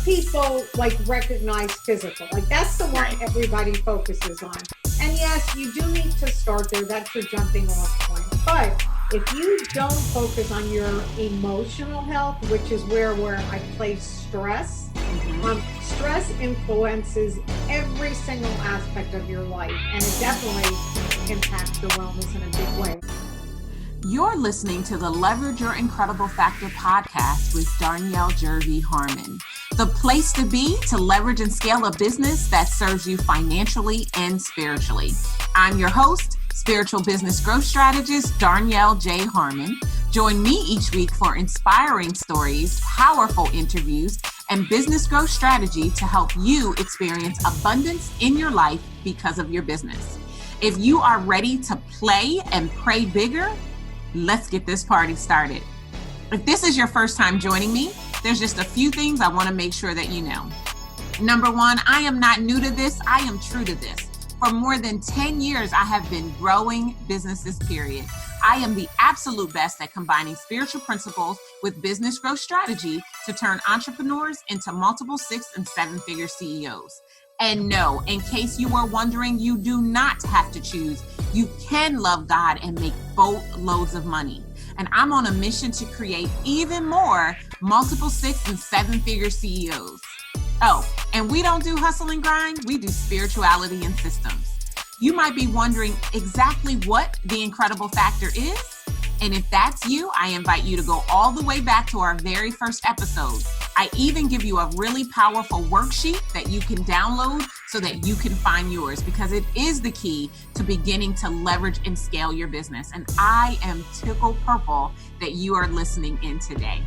people like recognize physical. Like that's the one everybody focuses on. And yes, you do need to start there. That's your jumping off point. But if you don't focus on your emotional health, which is where I place stress, stress influences every single aspect of your life, and it definitely impacts your wellness in a big way. You're listening to the Leverage Your Incredible Factor podcast with Darnyelle Jervey Harmon, the place to be to leverage and scale a business that serves you financially and spiritually. I'm your host, spiritual business growth strategist Darnyelle J. Harmon. Join me each week for inspiring stories, powerful interviews, and business growth strategy to help you experience abundance in your life because of your business. If you are ready to play and pray bigger, let's get this party started. If this is your first time joining me, there's just a few things I want to make sure that you know. Number one, I am not new to this. I am true to this. For more than 10 years, I have been growing businesses, period. I am the absolute best at combining spiritual principles with business growth strategy to turn entrepreneurs into multiple 6- and 7-figure CEOs. And no, in case you are wondering, you do not have to choose. You can love God and make boatloads of money. And I'm on a mission to create even more multiple 6- and 7-figure CEOs. Oh, and we don't do hustle and grind. We do spirituality and systems. You might be wondering exactly what the incredible factor is. And if that's you, I invite you to go all the way back to our very first episode. I even give you a really powerful worksheet that you can download so that you can find yours, because it is the key to beginning to leverage and scale your business. And I am tickled purple that you are listening in today.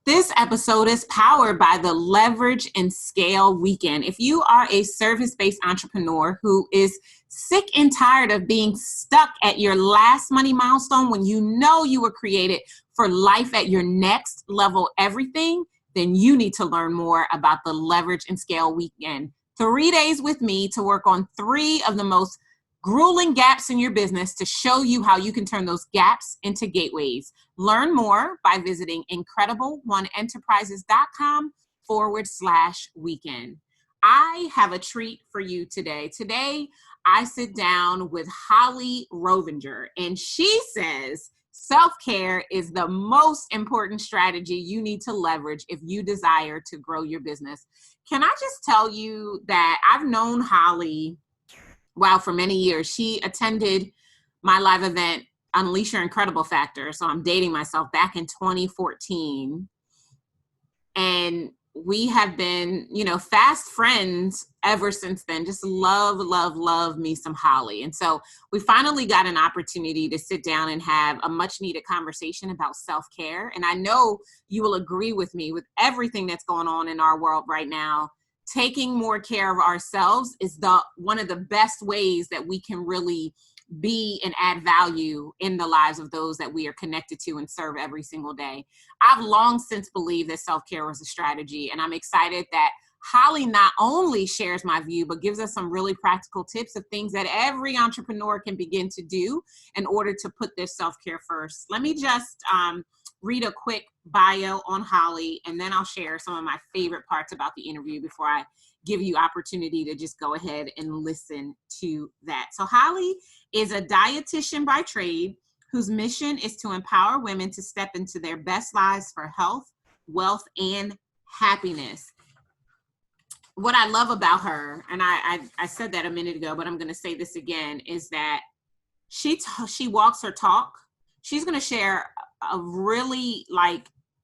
This episode is powered by the Leverage and Scale Weekend. If you are a service-based entrepreneur who is sick and tired of being stuck at your last money milestone when you know you were created for life at your next level everything, then you need to learn more about the Leverage and Scale Weekend. 3 days with me to work on 3 of the most grueling gaps in your business to show you how you can turn those gaps into gateways. Learn more by visiting incredible1enterprises.com/weekend. I have a treat for you today. Today, I sit down with Holli Rovenger, and she says self-care is the most important strategy you need to leverage if you desire to grow your business. Can I just tell you that I've known Holli, for many years. She attended my live event, Unleash Your Incredible Factor. So I'm dating myself, back in 2014. And we have been, fast friends ever since then. Just love me some Holli. And so we finally got an opportunity to sit down and have a much needed conversation about self-care. And I know you will agree with me with everything that's going on in our world right now. Taking more care of ourselves is one of the best ways that we can really be and add value in the lives of those that we are connected to and serve every single day. I've long since believed that self-care was a strategy, and I'm excited that Holli not only shares my view, but gives us some really practical tips of things that every entrepreneur can begin to do in order to put their self-care first. Let me just read a quick bio on Holli, and then I'll share some of my favorite parts about the interview before I give you opportunity to just go ahead and listen to that. So Holli is a dietitian by trade whose mission is to empower women to step into their best lives for health, wealth, and happiness. What I love about her, and I said that a minute ago, but I'm going to say this again, is that she walks her talk. She's going to share a really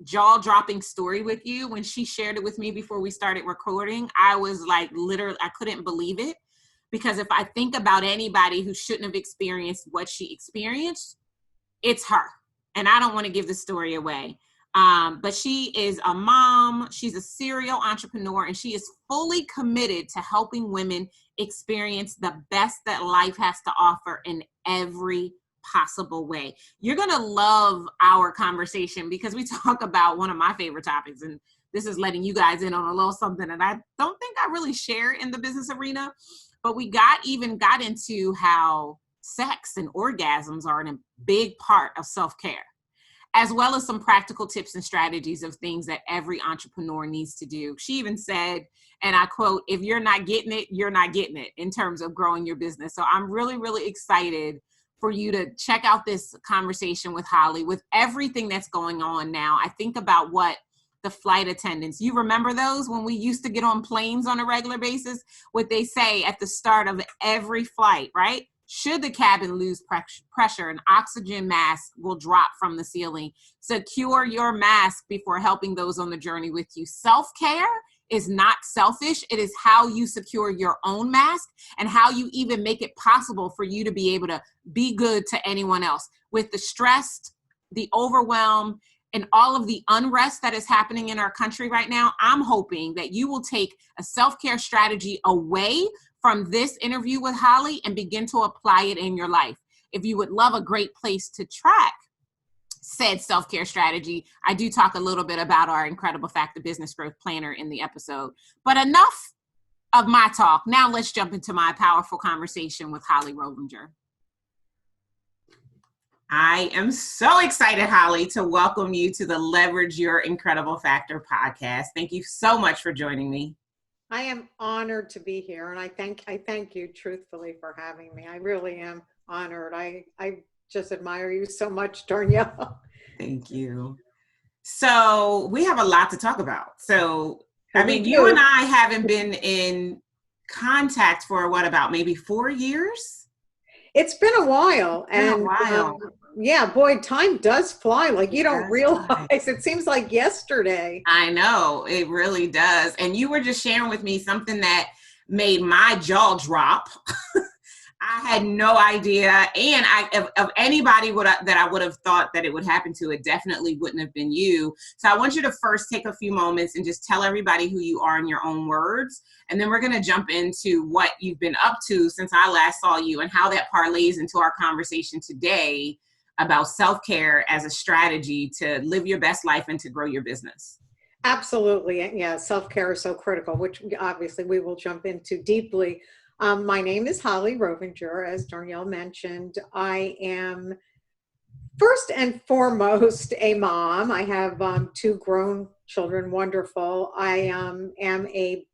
jaw-dropping story with you. When she shared it with me before we started recording, I was literally, I couldn't believe it, because if I think about anybody who shouldn't have experienced what she experienced, it's her. And I don't want to give the story away. But she is a mom, she's a serial entrepreneur, and she is fully committed to helping women experience the best that life has to offer in every possible way. You're going to love our conversation because we talk about one of my favorite topics, and this is letting you guys in on a little something that I don't think I really share in the business arena, but we got into how sex and orgasms are a big part of self-care. as well as some practical tips and strategies of things that every entrepreneur needs to do. She even said, and I quote, if you're not getting it, you're not getting it in terms of growing your business. So I'm really, really excited for you to check out this conversation with Holli. With everything that's going on now, I think about what the flight attendants, you remember those when we used to get on planes on a regular basis, what they say at the start of every flight, right? Should the cabin lose pressure, an oxygen mask will drop from the ceiling. Secure your mask before helping those on the journey with you. Self-care is not selfish. It is how you secure your own mask and how you even make it possible for you to be able to be good to anyone else. With the stress, the overwhelm, and all of the unrest that is happening in our country right now, I'm hoping that you will take a self-care strategy away from this interview with Holli and begin to apply it in your life. If you would love a great place to track said self-care strategy, I do talk a little bit about our Incredible Fact, the Business Growth Planner in the episode. But enough of my talk. Now let's jump into my powerful conversation with Holli Rovenger. I am so excited, Holli, to welcome you to the Leverage Your Incredible Factor podcast. Thank you so much for joining me. I am honored to be here, and I thank you truthfully for having me. I really am honored. I just admire you so much, Darnyelle. Thank you. So we have a lot to talk about. So, I mean, do. You and I haven't been in contact for about maybe 4 years? It's been a while. Yeah, boy, time does fly. Like you don't realize. It seems like yesterday. I know, it really does. And you were just sharing with me something that made my jaw drop. I had no idea. And of anybody that I would have thought that it would happen to, it definitely wouldn't have been you. So I want you to first take a few moments and just tell everybody who you are in your own words. And then we're going to jump into what you've been up to since I last saw you and how that parlays into our conversation today about self-care as a strategy to live your best life and to grow your business. Absolutely. Yeah, self-care is so critical, which obviously we will jump into deeply. My name is Holli Rovenger, as Darnyelle mentioned. I am first and foremost a mom. I have 2 grown children, wonderful. I am a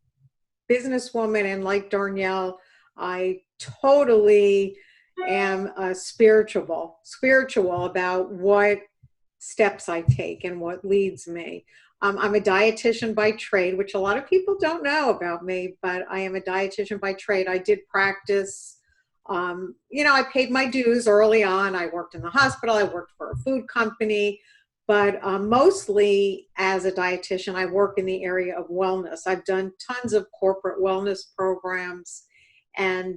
businesswoman, and like Darnyelle, I totally am spiritual about what steps I take and what leads me. I'm a dietitian by trade, which a lot of people don't know about me, but I am a dietitian by trade. I did practice, I paid my dues early on. I worked in the hospital. I worked for a food company, but mostly as a dietitian, I work in the area of wellness. I've done tons of corporate wellness programs and,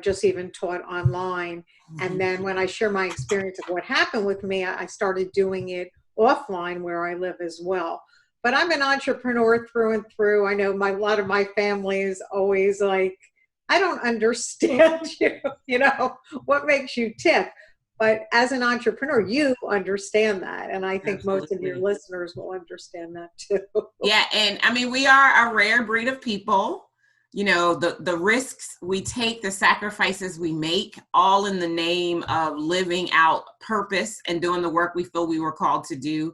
just even taught online. And then when I share my experience of what happened with me, I started doing it offline where I live as well. But I'm an entrepreneur through and through. I know a lot of my family is always like, I don't understand what makes you tick. But as an entrepreneur, you understand that. And I think most of your listeners will understand that too. Yeah. And I mean, we are a rare breed of people. The risks we take, the sacrifices we make, all in the name of living out purpose and doing the work we feel we were called to do.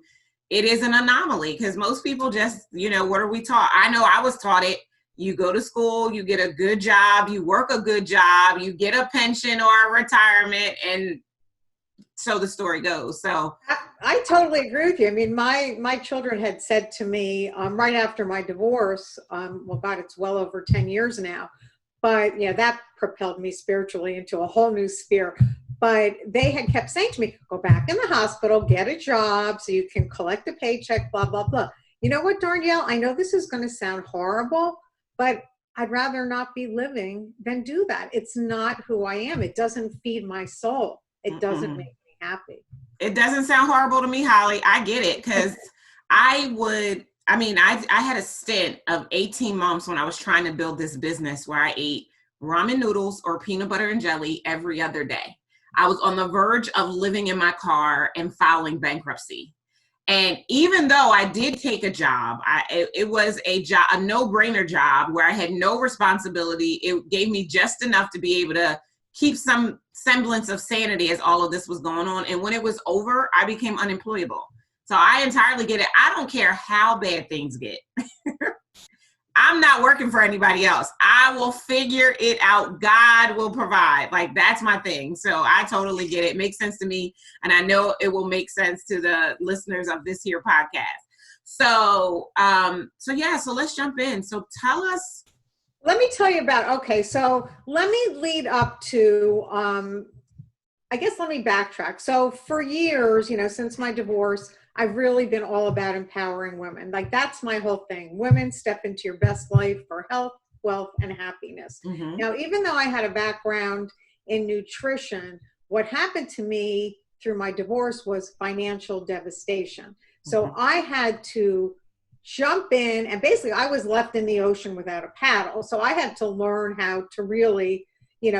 It is an anomaly because most people just, what are we taught? I know I was taught it. You go to school, you get a good job, you work a good job, you get a pension or a retirement, and so the story goes. So I totally agree with you. I mean, my children had said to me right after my divorce, it's well over 10 years now, but that propelled me spiritually into a whole new sphere. But they had kept saying to me, go back in the hospital, get a job so you can collect a paycheck, blah, blah, blah. You know what, Darnyelle? I know this is going to sound horrible, but I'd rather not be living than do that. It's not who I am. It doesn't feed my soul. It doesn't make me happy. It doesn't sound horrible to me, Holli. I get it because I had a stint of 18 months when I was trying to build this business where I ate ramen noodles or peanut butter and jelly every other day. I was on the verge of living in my car and filing bankruptcy. And even though I did take a job, it was a no-brainer job where I had no responsibility. It gave me just enough to be able to keep some semblance of sanity as all of this was going on. And when it was over, I became unemployable. So I entirely get it. I don't care how bad things get. I'm not working for anybody else. I will figure it out. God will provide. Like, that's my thing. So I totally get it. Makes sense to me. And I know it will make sense to the listeners of this here podcast. So let's jump in. So tell us. Let me tell you about, so let me lead up to, let me backtrack. So for years, since my divorce, I've really been all about empowering women. Like, that's my whole thing. Women, step into your best life for health, wealth, and happiness. Mm-hmm. Now, even though I had a background in nutrition, what happened to me through my divorce was financial devastation. So mm-hmm. I had to jump in, and basically I was left in the ocean without a paddle. So I had to learn how to really,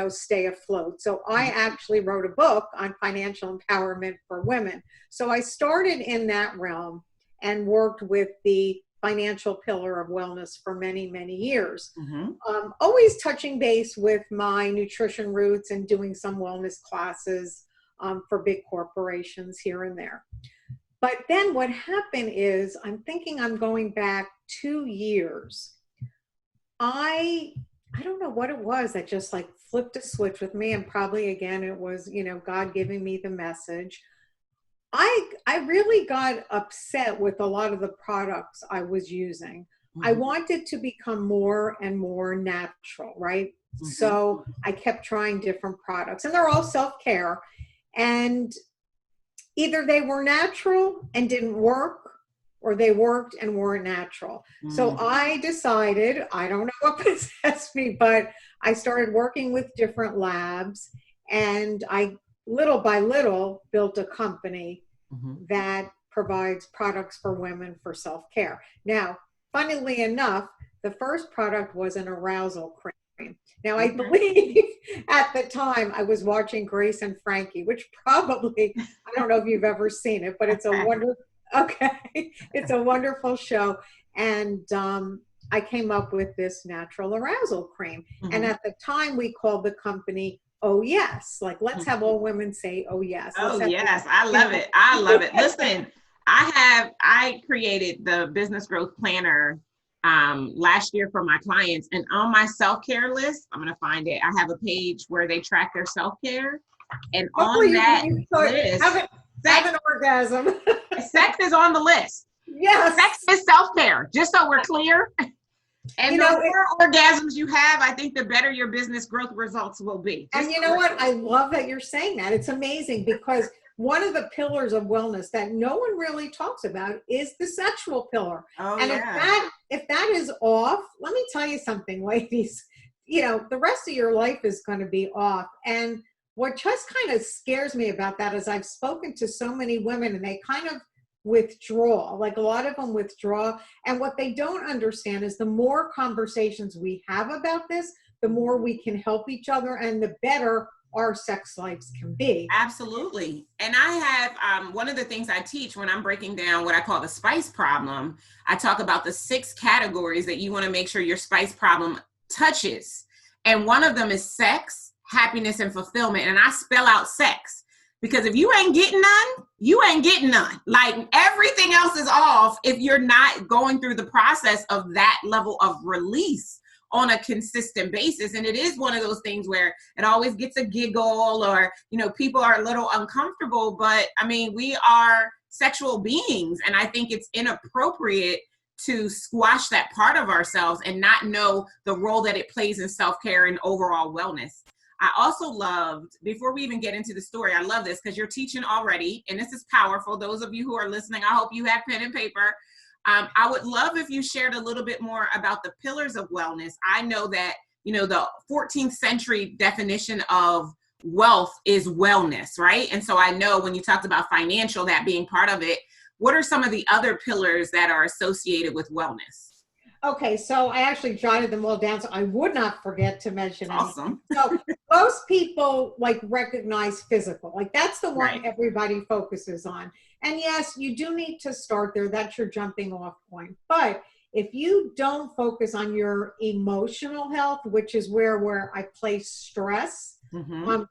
stay afloat. So I actually wrote a book on financial empowerment for women. So I started in that realm and worked with the financial pillar of wellness for many, many years. Mm-hmm. Always touching base with my nutrition roots and doing some wellness classes for big corporations here and there. But then what happened is, I'm thinking I'm going back 2 years. I don't know what it was that just like flipped a switch with me. And probably again, it was, God giving me the message. I really got upset with a lot of the products I was using. Mm-hmm. I wanted to become more and more natural, right? Mm-hmm. So I kept trying different products, and they're all self-care. And either they were natural and didn't work, or they worked and weren't natural. Mm-hmm. So I decided, I don't know what possessed me, but I started working with different labs, and I, little by little, built a company mm-hmm. that provides products for women for self-care. Now, funnily enough, the first product was an arousal cream. Now, I believe at the time I was watching Grace and Frankie, which probably, I don't know if you've ever seen it, but it's it's a wonderful show. And I came up with this natural arousal cream. Mm-hmm. And at the time we called the company Oh Yes. Like, let's have all women say, oh yes. Oh yes. I love it. I love it. Listen, I created the business growth planner last year for my clients, and on my self-care list, I'm going to find it. I have a page where they track their self-care, and on that list, have an orgasm. Sex is on the list. Yes. Sex is self-care, just so we're clear. And the more orgasms you have, I think the better your business growth results will be. And you know what? I love that you're saying that. It's amazing, because one of the pillars of wellness that no one really talks about is the sexual pillar. Oh, and if that is off, let me tell you something, ladies, the rest of your life is going to be off. And what just kind of scares me about that is I've spoken to so many women, and they kind of withdraw. Like, a lot of them withdraw. And what they don't understand is the more conversations we have about this, the more we can help each other, and the better our sex lives can be. Absolutely. And I have, one of the things I teach when I'm breaking down what I call the spice problem, I talk about the 6 categories that you want to make sure your spice problem touches. And one of them is sex, happiness, and fulfillment. And I spell out sex, because if you ain't getting none, you ain't getting none. Like, everything else is off if you're not going through the process of that level of release on a consistent basis. And it is one of those things where it always gets a giggle, or, people are a little uncomfortable, but I mean, we are sexual beings. And I think it's inappropriate to squash that part of ourselves and not know the role that it plays in self-care and overall wellness. I also loved, before we even get into the story, I love this because you're teaching already, and this is powerful. Those of you who are listening, I hope you have pen and paper. I would love if you shared a little bit more about the pillars of wellness. I know that, the 14th century definition of wealth is wellness, right? And so I know when you talked about financial, that being part of it, what are some of the other pillars that are associated with wellness? Okay, so I actually jotted them all down so I would not forget to mention them. Awesome. So most people recognize physical, that's the one everybody focuses on. And yes, you do need to start there. That's your jumping off point. But if you don't focus on your emotional health, which is where I place stress,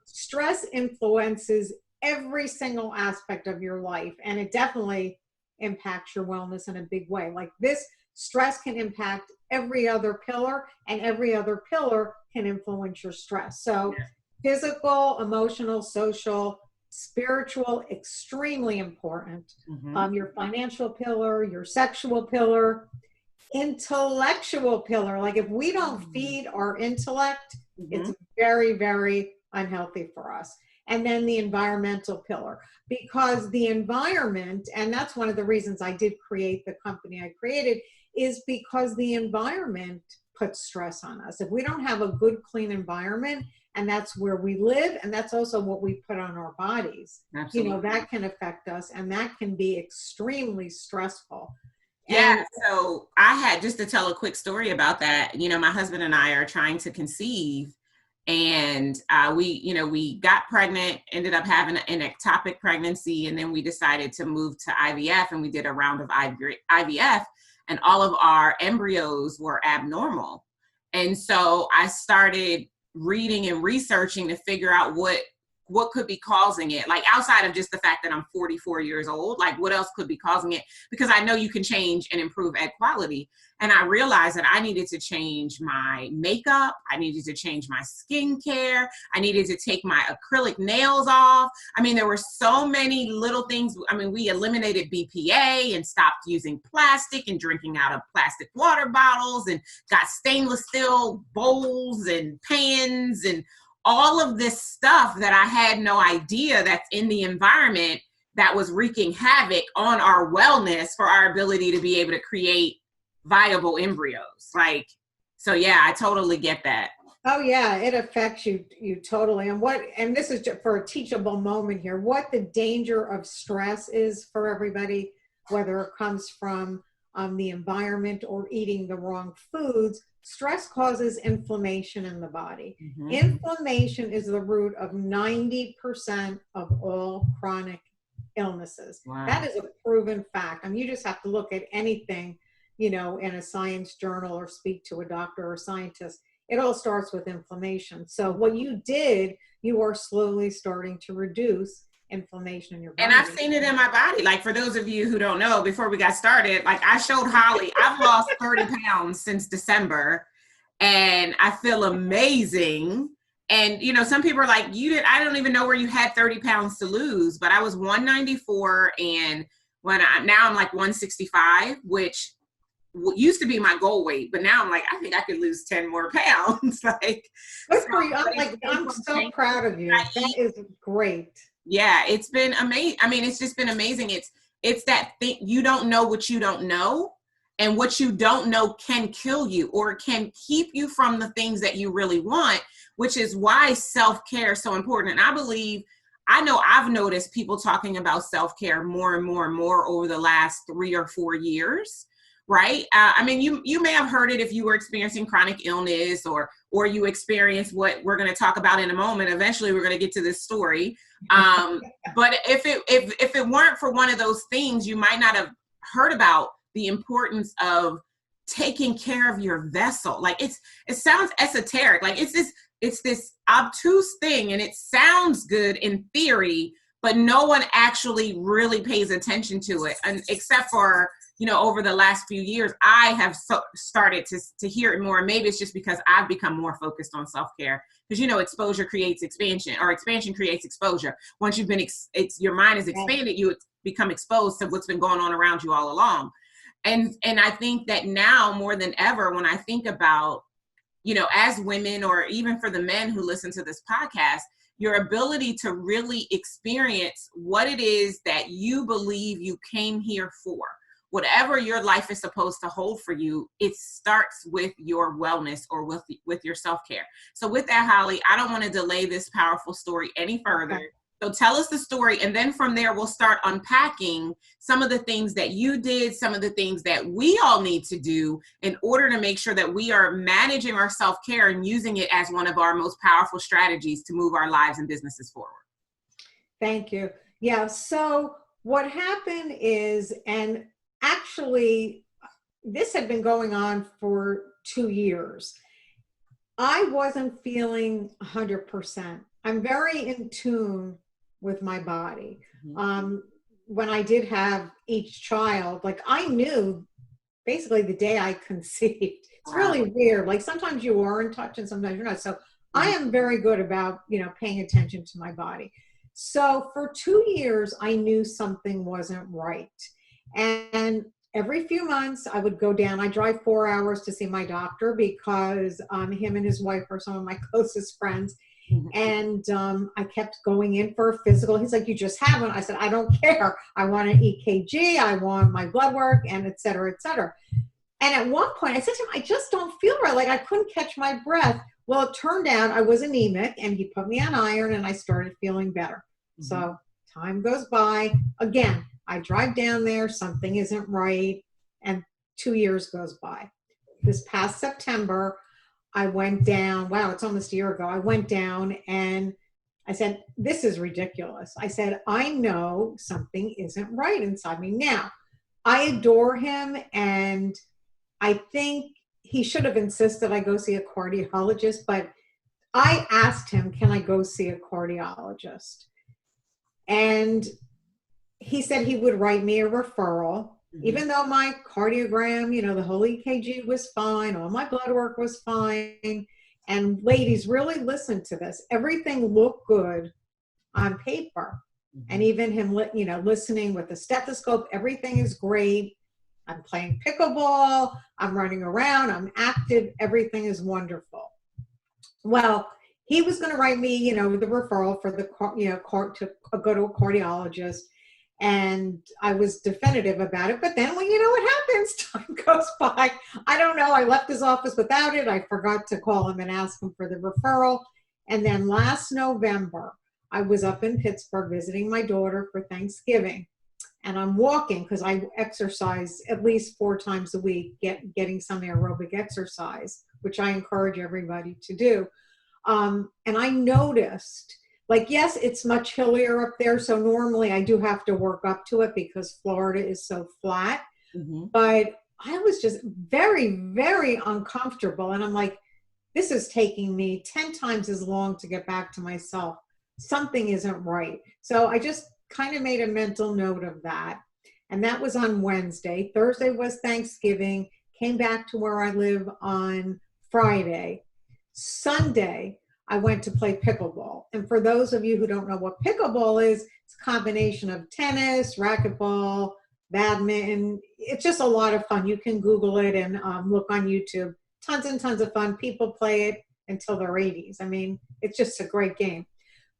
Stress influences every single aspect of your life, and it definitely impacts your wellness in a big way. Like this, stress can impact every other pillar, and every other pillar can influence your stress. So physical, emotional, social, spiritual, extremely important. Your financial pillar, your sexual pillar, intellectual pillar. Like if we don't feed our intellect, it's very, very unhealthy for us. And then the environmental pillar, because the environment, and that's one of the reasons I did create the company I created, is because the environment puts stress on us. If we don't have a good, clean environment, and that's where we live, and that's also what we put on our bodies, Absolutely. you know, that can affect us, and that can be extremely stressful. Yeah, so I had, just to tell a quick story about that, you know, my husband and I are trying to conceive, and we got pregnant, ended up having an ectopic pregnancy, and then we decided to move to IVF, and we did a round of IVF, and all of our embryos were abnormal. And so I started reading and researching to figure out what could be causing it, like outside of just the fact that I'm 44 years old, like what else could be causing it? Because I know you can change and improve egg quality. And I realized that I needed to change my makeup. I needed to change my skincare. I needed to take my acrylic nails off. I mean, there were so many little things. I mean, we eliminated BPA and stopped using plastic and drinking out of plastic water bottles, and got stainless steel bowls and pans and all of this stuff that I had no idea that's in the environment that was wreaking havoc on our wellness for our ability to be able to create viable embryos. Like, so yeah, I totally get that. Oh yeah, it affects you totally. And this is just for a teachable moment here, what the danger of stress is for everybody, whether it comes from the environment or eating the wrong foods. Stress causes inflammation in the body. Inflammation is the root of 90% of all chronic illnesses. Wow. That is a proven fact. I mean, you just have to look at anything, you know, in a science journal or speak to a doctor or scientist. It all starts with inflammation. So what you did, you are slowly starting to reduce inflammation in your body. And I've seen it in my body. Like, for those of you who don't know, before we got started, like I showed Holli, I've lost 30 pounds since December, and I feel amazing. And, you know, some people are like, I don't even know where you had 30 pounds to lose, but I was 194. And now I'm like 165, which used to be my goal weight, but now I'm like, I think I could lose 10 more pounds. Like, I'm so proud of you. That is great. Yeah, it's been amazing. I mean, it's just been amazing. It's that thing, you don't know what you don't know, and what you don't know can kill you or can keep you from the things that you really want, which is why self-care is so important. And I know I've noticed people talking about self-care more and more and more over the last 3 or 4 years. Right? I mean, you may have heard it if you were experiencing chronic illness or you experience what we're going to talk about in a moment. Eventually, we're going to get to this story. But if it weren't for one of those things, you might not have heard about the importance of taking care of your vessel. Like it sounds esoteric. Like it's this obtuse thing, and it sounds good in theory, but no one actually really pays attention to it, and except for, you know, over the last few years, I have started to hear it more. Maybe it's just because I've become more focused on self-care, because, you know, exposure creates expansion, or expansion creates exposure. Once you've been, your mind is expanded, you become exposed to what's been going on around you all along. And I think that now more than ever, when I think about, you know, as women, or even for the men who listen to this podcast, your ability to really experience what it is that you believe you came here for. Whatever your life is supposed to hold for you, it starts with your wellness, or with your self-care. So with that, Holli, I don't want to delay this powerful story any further. Okay. So tell us the story, and then from there, we'll start unpacking some of the things that you did, some of the things that we all need to do in order to make sure that we are managing our self-care and using it as one of our most powerful strategies to move our lives and businesses forward. Thank you. Yeah, so what happened is, and actually, this had been going on for 2 years. I wasn't feeling 100%. I'm very in tune with my body. Mhm. When I did have each child, like I knew basically the day I conceived. It's Wow. really weird. Like sometimes you are in touch and sometimes you're not. So I Mhm. am very good about, paying attention to my body. So for 2 years, I knew something wasn't right. And every few months I would go down. I drive 4 hours to see my doctor because him and his wife are some of my closest friends. Mhm. And I kept going in for a physical. He's like, you just haven't. I said, I don't care. I want an EKG. I want my blood work and et cetera, et cetera. And at one point I said to him, I just don't feel right. Like I couldn't catch my breath. Well, it turned out I was anemic and he put me on iron and I started feeling better. Mhm. So time goes by. Again, I drive down there. Something isn't right. And 2 years goes by. This past September, I went down. Wow, it's almost a year ago. I went down and I said, this is ridiculous. I said, I know something isn't right inside me. Now, I adore him and I think he should have insisted I go see a cardiologist, but I asked him, can I go see a cardiologist? And he said he would write me a referral, Mhm. even though my cardiogram, the whole EKG was fine, all my blood work was fine. And ladies, really listen to this. Everything looked good on paper. And Mhm. even him, listening with the stethoscope, everything is great. I'm playing pickleball. I'm running around. I'm active. Everything is wonderful. Well, he was going to write me, the referral for the, to go to a cardiologist. And I was definitive about it. But then, well, you know what happens? Time goes by. I don't know. I left his office without it. I forgot to call him and ask him for the referral. And then last November, I was up in Pittsburgh visiting my daughter for Thanksgiving. And I'm walking because I exercise at least 4 times a week, getting some aerobic exercise, which I encourage everybody to do. And I noticed, like, yes, it's much hillier up there. So normally I do have to work up to it because Florida is so flat. Mhm. But I was just very, very uncomfortable. And I'm like, this is taking me 10 times as long to get back to myself. Something isn't right. So I just kind of made a mental note of that. And that was on Wednesday. Thursday was Thanksgiving. Came back to where I live on Friday. Sunday, I went to play pickleball. And for those of you who don't know what pickleball is, it's a combination of tennis, racquetball, badminton. It's just a lot of fun. You can Google it and look on YouTube. Tons and tons of fun. People play it until their 80s. I mean, it's just a great game.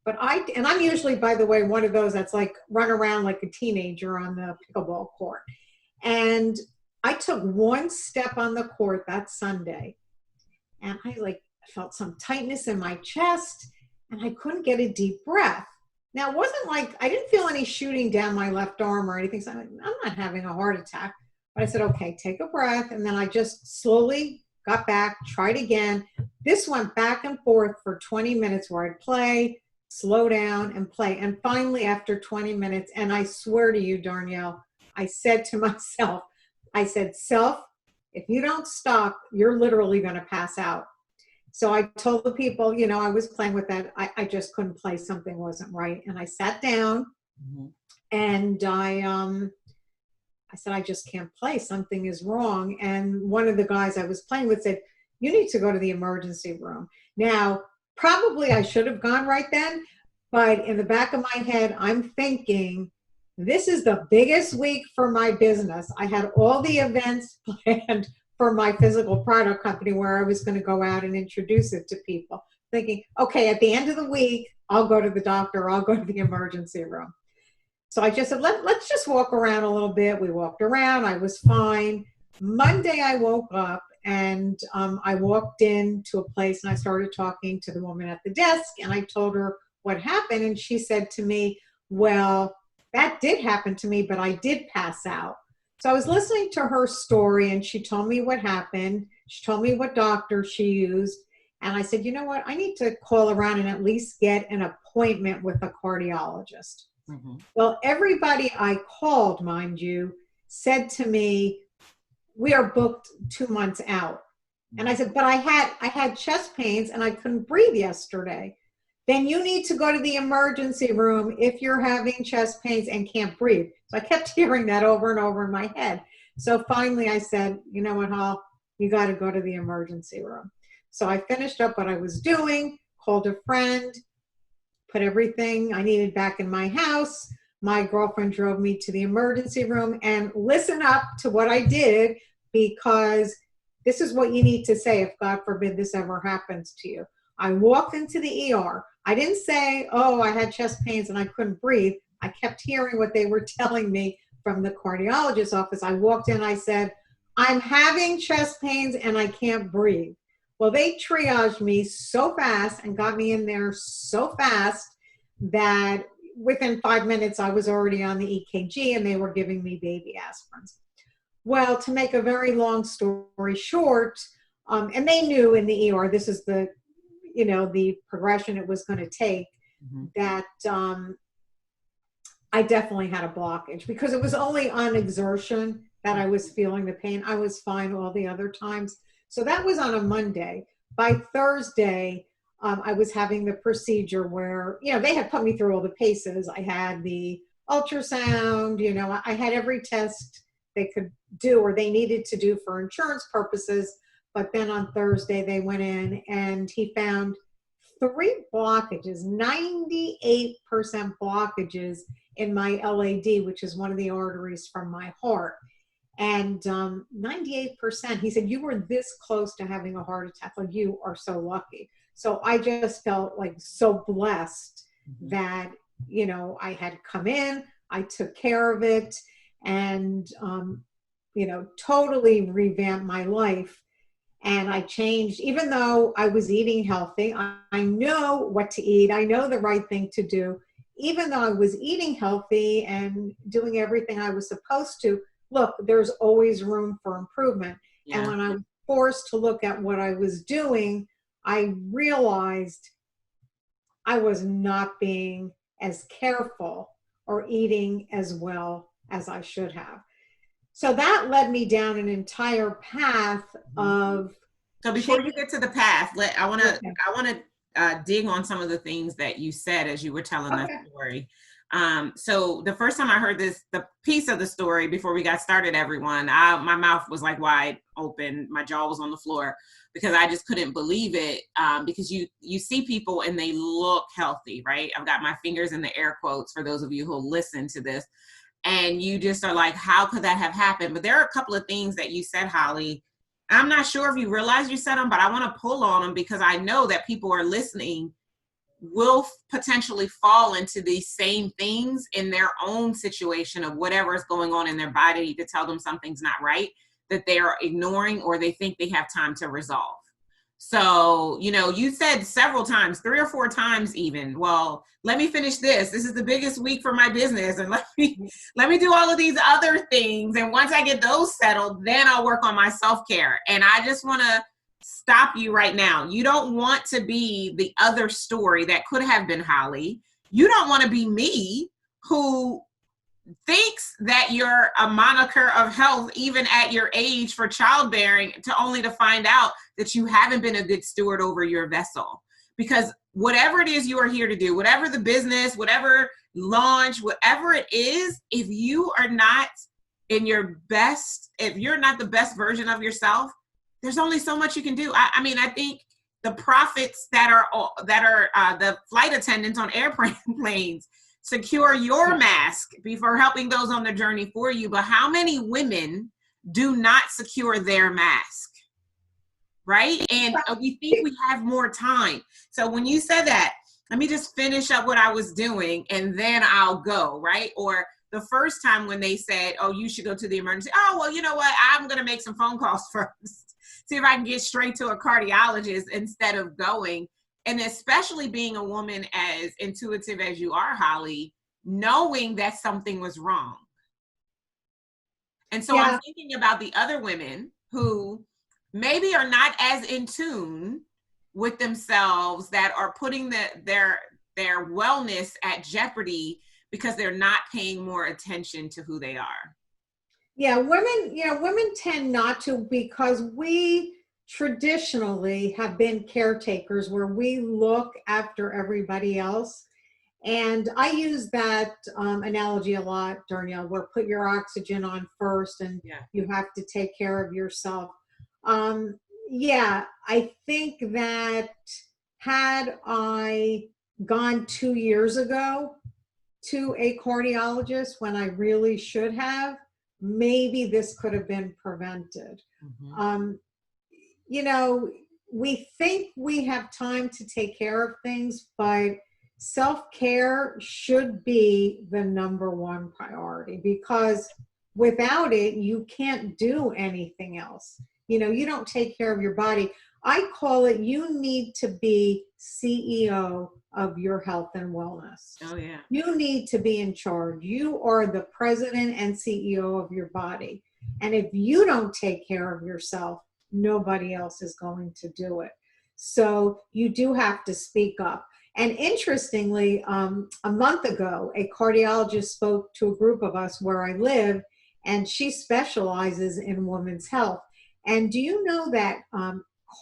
But I'm usually, by the way, one of those that's like run around like a teenager on the pickleball court. And I took one step on the court that Sunday and I like felt some tightness in my chest and I couldn't get a deep breath. Now, it wasn't like I didn't feel any shooting down my left arm or anything. So I'm like, I'm not having a heart attack. But I said, okay, take a breath. And then I just slowly got back, tried again. This went back and forth for 20 minutes where I'd play, slow down and play. And finally, after 20 minutes, and I swear to you, Darnyelle, I said to myself, I said, self, if you don't stop, you're literally going to pass out. So I told the people, I was playing with that. I just couldn't play. Something wasn't right. And I sat down Mhm. and I said, I just can't play. Something is wrong. And one of the guys I was playing with said, you need to go to the emergency room. Now, probably I should have gone right then, but in the back of my head, I'm thinking, this is the biggest week for my business. I had all the events planned for my physical product company where I was going to go out and introduce it to people, thinking, okay, at the end of the week, I'll go to the doctor, I'll go to the emergency room. So I just said, let's just walk around a little bit. We walked around. I was fine. Monday, I woke up and I walked into a place and I started talking to the woman at the desk and I told her what happened. And she said to me, well, that did happen to me, but I did pass out. So I was listening to her story and she told me what happened. She told me what doctor she used. And I said, you know what? I need to call around and at least get an appointment with a cardiologist. Mhm. Well, everybody I called, mind you, said to me, we are booked 2 months out. And I said, but I had chest pains and I couldn't breathe yesterday. then you need to go to the emergency room if you're having chest pains and can't breathe. So I kept hearing that over and over in my head. So finally I said, you know what, Hall, you got to go to the emergency room. So I finished up what I was doing, called a friend, put everything I needed back in my house. My girlfriend drove me to the emergency room, and listen up to what I did, because this is what you need to say if, God forbid, this ever happens to you. I walked into the ER. I didn't say, oh, I had chest pains and I couldn't breathe. I kept hearing what they were telling me from the cardiologist's office. I walked in, I said, I'm having chest pains and I can't breathe. Well, they triaged me so fast and got me in there so fast that within 5 minutes, I was already on the EKG and they were giving me baby aspirins. Well, to make a very long story short, and they knew in the ER, this is the, the progression it was going to take, that I definitely had a blockage, because it was only on exertion that I was feeling the pain. I was fine all the other times. So that was on a Monday. By Thursday, I was having the procedure where, they had put me through all the paces. I had the ultrasound, I had every test they could do or they needed to do for insurance purposes. But then on Thursday, they went in and he found 3 blockages, 98% blockages in my LAD, which is one of the arteries from my heart. And 98%, he said, you were this close to having a heart attack. Like, you are so lucky. So I just felt like so blessed that, I had come in, I took care of it, and, totally revamped my life. And I changed, even though I was eating healthy, I know what to eat. I know the right thing to do. Even though I was eating healthy and doing everything I was supposed to, look, there's always room for improvement. Yeah. And when I was forced to look at what I was doing, I realized I was not being as careful or eating as well as I should have. So that led me down an entire path of. So before you get to the path, I want to dig on some of the things that you said as you were telling that story. So the first time I heard the piece of the story before we got started, everyone, my mouth was like wide open. My jaw was on the floor because I just couldn't believe it. Because you see people and they look healthy, right? I've got my fingers in the air quotes for those of you who listen to this. And you just are like, how could that have happened? But there are a couple of things that you said, Holly. I'm not sure if you realize you said them, but I want to pull on them because I know that people are listening will potentially fall into these same things in their own situation of whatever is going on in their body to tell them something's not right, that they are ignoring or they think they have time to resolve. So, you said several times, 3 or 4 times even, well, let me finish this. This is the biggest week for my business. And let me do all of these other things. And once I get those settled, then I'll work on my self-care. And I just want to stop you right now. You don't want to be the other story that could have been Holly. You don't want to be me who thinks that you're a moniker of health even at your age for childbearing to find out that you haven't been a good steward over your vessel. Because whatever it is you are here to do, whatever the business, whatever launch, whatever it is, if you are not in your best, if you're not the best version of yourself, there's only so much you can do. I think the prophets that are the flight attendants on airplanes secure your mask before helping those on the journey for you. But how many women do not secure their mask? Right? And we think we have more time. So when you said that, let me just finish up what I was doing and then I'll go, right? Or the first time when they said, oh, you should go to the emergency. Oh, well, you know what? I'm going to make some phone calls first. See if I can get straight to a cardiologist instead of going. And especially being a woman as intuitive as you are, Holly, knowing that something was wrong. And so I'm thinking about the other women who maybe are not as in tune with themselves, that are putting their wellness at jeopardy because they're not paying more attention to who they are. Yeah, women tend not to, because we traditionally have been caretakers where we look after everybody else. And I use that analogy a lot, Darnyelle, where put your oxygen on first and you have to take care of yourself. Yeah, I think that had I gone 2 years ago to a cardiologist when I really should have, maybe this could have been prevented. You know, we think we have time to take care of things, but self-care should be the number one priority, because without it, you can't do anything else. You know, you don't take care of your body. I call it, you need to be CEO of your health and wellness. Oh, yeah. You need to be in charge. You are the president and CEO of your body. And if you don't take care of yourself, nobody else is going to do it. So you do have to speak up. And interestingly, a month ago, a cardiologist spoke to a group of us where I live, and she specializes in women's health. And do you know that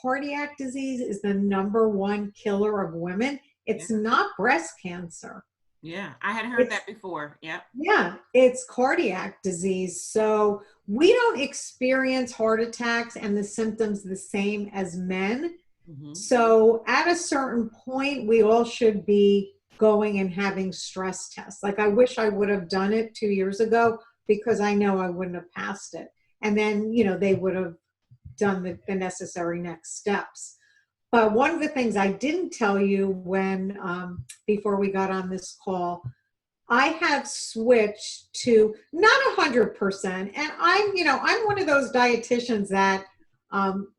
cardiac disease is the number one killer of women? It's not breast cancer. Yeah, I had heard that before. Yeah, it's cardiac disease. So we don't experience heart attacks and the symptoms the same as men. So at a certain point, we all should be going and having stress tests. Like, I wish I would have done it 2 years ago, because I know I wouldn't have passed it. And then, you know, they would have done the necessary next steps. But one of the things I didn't tell you when, before we got on this call, I have switched to not 100%. And I'm one of those dietitians that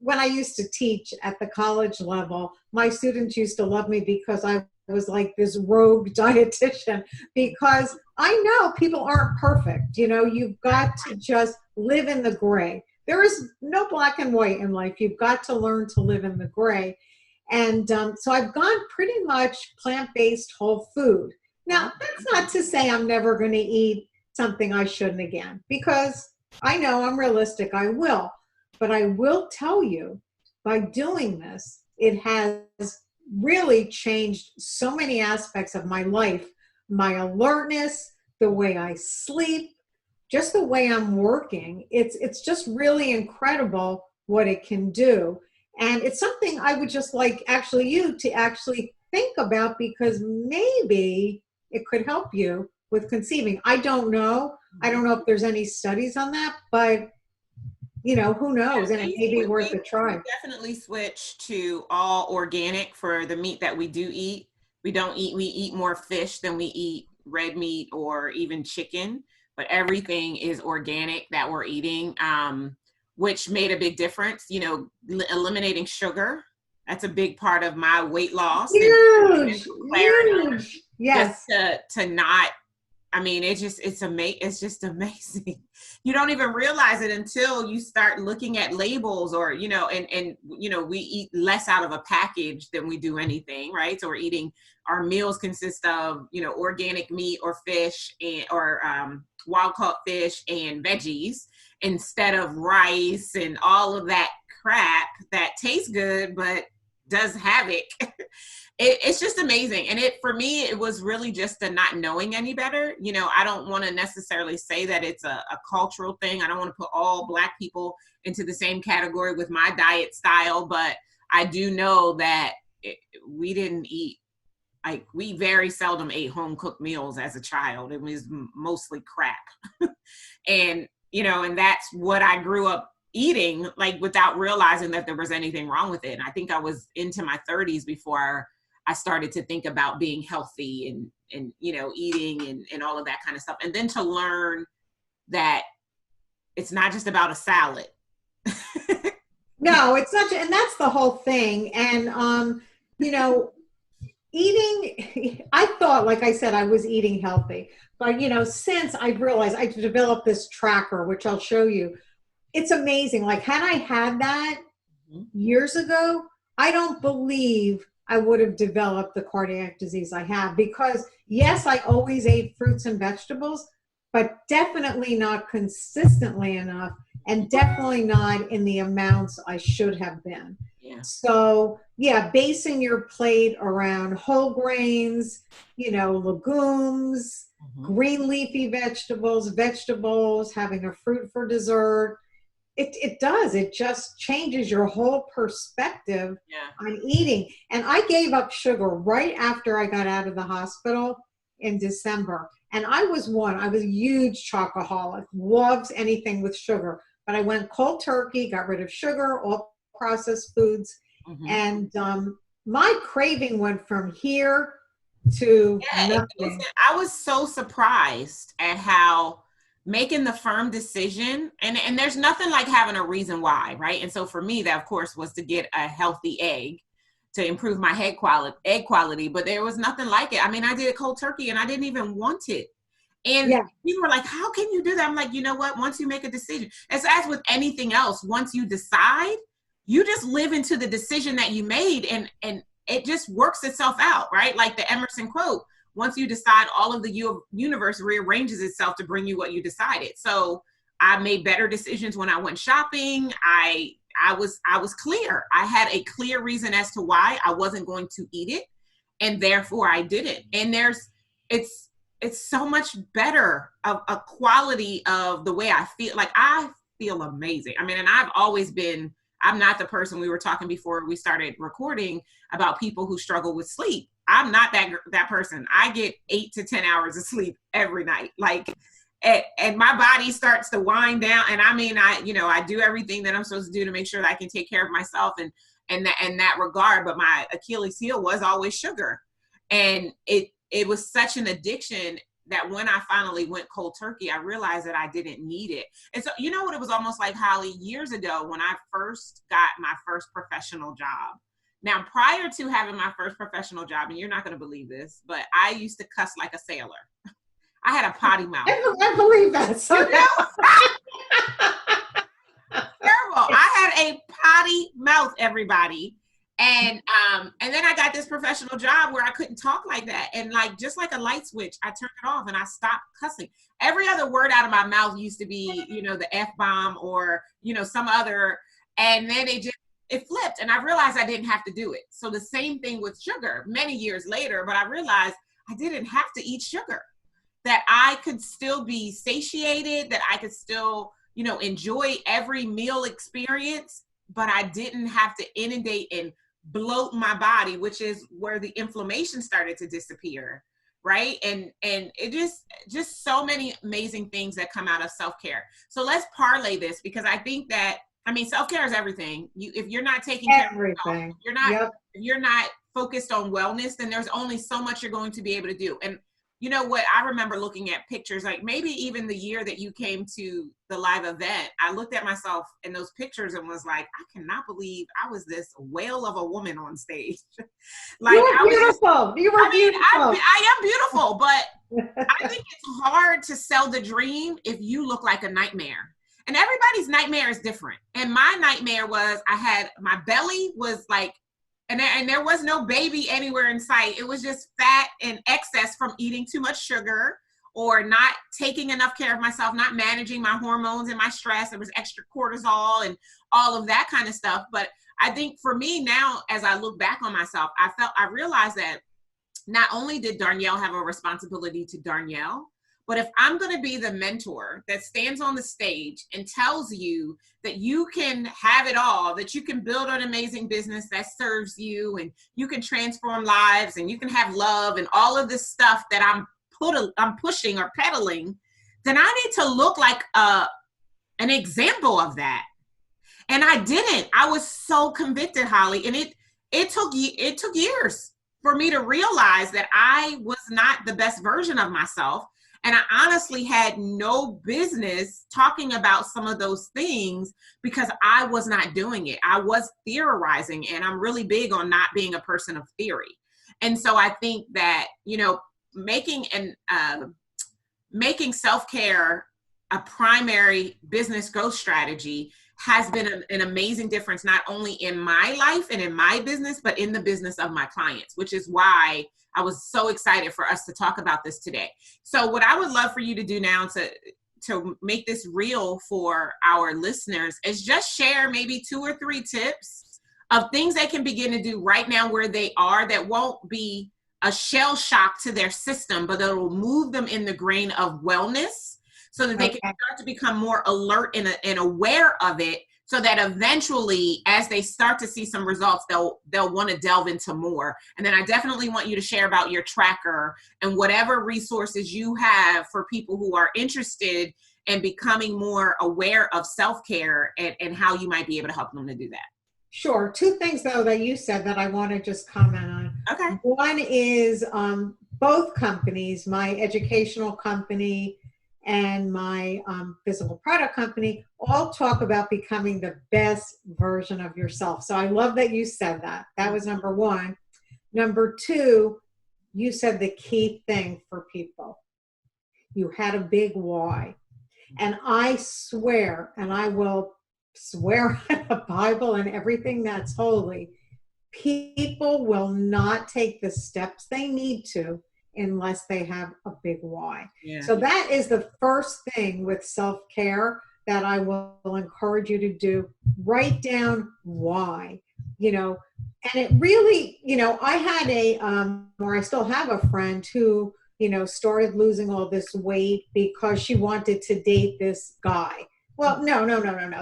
when I used to teach at the college level, my students used to love me because I was like this rogue dietitian, because I know people aren't perfect. You know, you've got to just live in the gray. There is no black and white in life. You've got to learn to live in the gray. And so I've gone pretty much plant-based whole food. Now, that's not to say I'm never going to eat something I shouldn't again, because I know I'm realistic, I will. But I will tell you, by doing this, it has really changed so many aspects of my life, my alertness, the way I sleep, just the way I'm working. It's just really incredible what it can do. And it's something I would just like actually you to actually think about, because maybe it could help you with conceiving. I don't know. I don't know if there's any studies on that, but you know, who knows? And it may be worth a try. We definitely switch to all organic for the meat that we do eat. We eat more fish than we eat red meat or even chicken, but everything is organic that we're eating, which made a big difference. You know, eliminating sugar, that's a big part of my weight loss. Huge. Yes. Just to not, I mean, it's just amazing. You don't even realize it until you start looking at labels, or, you know, and, you know, we eat less out of a package than we do anything, right? So our meals consist of, you know, organic meat or fish or wild caught fish and veggies, instead of rice and all of that crap that tastes good, but does havoc. It's just amazing. And for me, it was really just the not knowing any better. You know, I don't want to necessarily say that it's a cultural thing. I don't want to put all Black people into the same category with my diet style, but I do know that we didn't eat, like, we very seldom ate home cooked meals as a child. It was mostly crap. And, you know, and that's what I grew up eating, like, without realizing that there was anything wrong with it. And I think I was into my 30s before I started to think about being healthy and you know, eating and all of that kind of stuff. And then to learn that it's not just about a salad. No, it's not. And that's the whole thing. And, you know, eating, I thought, like I said, I was eating healthy. But, you know, since I've realized, I've developed this tracker, which I'll show you. It's amazing. Like, had I had that years ago, I don't believe I would have developed the cardiac disease I have, because yes, I always ate fruits and vegetables, but definitely not consistently enough. and definitely not in the amounts I should have been. Yeah. So yeah, basing your plate around whole grains, legumes, green leafy vegetables, having a fruit for dessert. It does. It just changes your whole perspective on eating. And I gave up sugar right after I got out of the hospital in December. And I was a huge chocoholic, loves anything with sugar. But I went cold turkey, got rid of sugar, all processed foods. And my craving went from here to nothing. I was so surprised at how making the firm decision, and there's nothing like having a reason why, right? And so for me, that of course was to get a healthy egg to improve my egg quality, but there was nothing like it. I mean, I did cold turkey and I didn't even want it. And people were like, how can you do that? I'm like, you know what? Once you make a decision, as with anything else, once you decide, you just live into the decision that you made, and it just works itself out, right? Like the Emerson quote, once you decide, all of the universe rearranges itself to bring you what you decided. So I made better decisions when I went shopping. I was clear. I had a clear reason as to why I wasn't going to eat it, and therefore I didn't. And it's so much better of a quality of the way I feel. Like I feel amazing. I mean, and I'm not the person, we were talking before we started recording about people who struggle with sleep. I'm not that person. I get 8 to 10 hours of sleep every night. Like, and my body starts to wind down. And I mean, I do everything that I'm supposed to do to make sure that I can take care of myself and that regard. But my Achilles heel was always sugar. And it was such an addiction that when I finally went cold turkey, I realized that I didn't need it. And so, you know what, it was almost like, Holly, years ago when I first got my first professional job. Now, prior to having my first professional job, and you're not going to believe this, but I used to cuss like a sailor. I had a potty mouth. I believe that. So terrible. I had a potty mouth, everybody. And then I got this professional job where I couldn't talk like that. And like, just like a light switch, I turned it off and I stopped cussing. Every other word out of my mouth used to be, the F-bomb or, some other, and then it flipped, and I realized I didn't have to do it. So the same thing with sugar many years later, but I realized I didn't have to eat sugar, that I could still be satiated, that I could still, enjoy every meal experience, but I didn't have to inundate and bloat my body, which is where the inflammation started to disappear, right? And it just so many amazing things that come out of self-care. So let's parlay this, because I think that, self-care is everything. If you're not taking care of yourself, if you're not focused on wellness, then there's only so much you're going to be able to do. And you know what? I remember looking at pictures, like maybe even the year that you came to the live event, I looked at myself in those pictures and was like, I cannot believe I was this whale of a woman on stage. Like, you were beautiful. I am beautiful, but I think it's hard to sell the dream if you look like a nightmare. And everybody's nightmare is different. And my nightmare was, my belly was like, and there was no baby anywhere in sight. It was just fat and excess from eating too much sugar or not taking enough care of myself, not managing my hormones and my stress. There was extra cortisol and all of that kind of stuff. But I think for me now, as I look back on myself, I realized that not only did Darnyelle have a responsibility to Darnyelle, but if I'm going to be the mentor that stands on the stage and tells you that you can have it all, that you can build an amazing business that serves you, and you can transform lives, and you can have love, and all of this stuff that I'm pushing or peddling, then I need to look like an example of that. And I didn't. I was so convicted, Holly, and it took years for me to realize that I was not the best version of myself. And I honestly had no business talking about some of those things because I was not doing it. I was theorizing, and I'm really big on not being a person of theory. And so I think that, making self-care a primary business growth strategy has been an amazing difference, not only in my life and in my business, but in the business of my clients, which is why I was so excited for us to talk about this today. So what I would love for you to do now to make this real for our listeners is just share maybe 2 or 3 tips of things they can begin to do right now where they are that won't be a shell shock to their system, but that will move them in the grain of wellness so that they can start to become more alert and aware of it, so that eventually, as they start to see some results, they'll want to delve into more. And then I definitely want you to share about your tracker and whatever resources you have for people who are interested in becoming more aware of self-care and how you might be able to help them to do that. Sure. 2 things, though, that you said that I want to just comment on. Okay. One is both companies, my educational company and my physical product company, all talk about becoming the best version of yourself. So I love that you said that. That was number 1. Number 2, you said the key thing for people. You had a big why. And I swear, and I will swear on the Bible and everything that's holy, people will not take the steps they need to unless they have a big why. Yeah. So that is the first thing with self-care that I will encourage you to do. Write down why, and it really, I had or I still have a friend who, started losing all this weight because she wanted to date this guy. Well, no.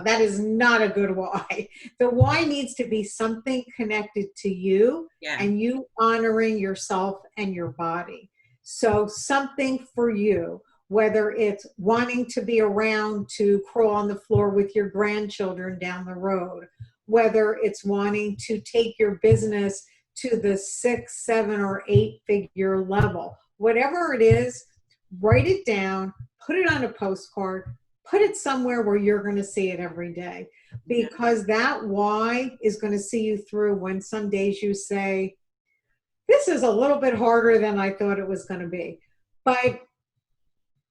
That is not a good why. The why needs to be something connected to you and you honoring yourself and your body. So something for you, whether it's wanting to be around to crawl on the floor with your grandchildren down the road, whether it's wanting to take your business to the 6, 7, or 8-figure level, whatever it is, write it down, put it on a postcard, put it somewhere where you're going to see it every day, because that why is going to see you through when some days you say, this is a little bit harder than I thought it was going to be. But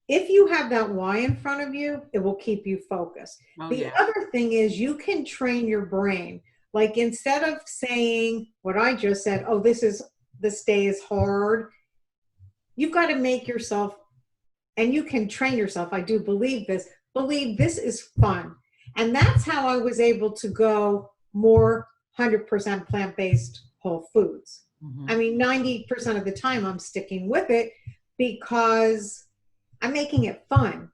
if you have that why in front of you, it will keep you focused. The other thing is you can train your brain. Like instead of saying what I just said, oh, this day is hard, you've got to make yourself, and you can train yourself, I do believe this is fun. And that's how I was able to go more 100% plant-based whole foods. Mm-hmm. I mean, 90% of the time I'm sticking with it because I'm making it fun.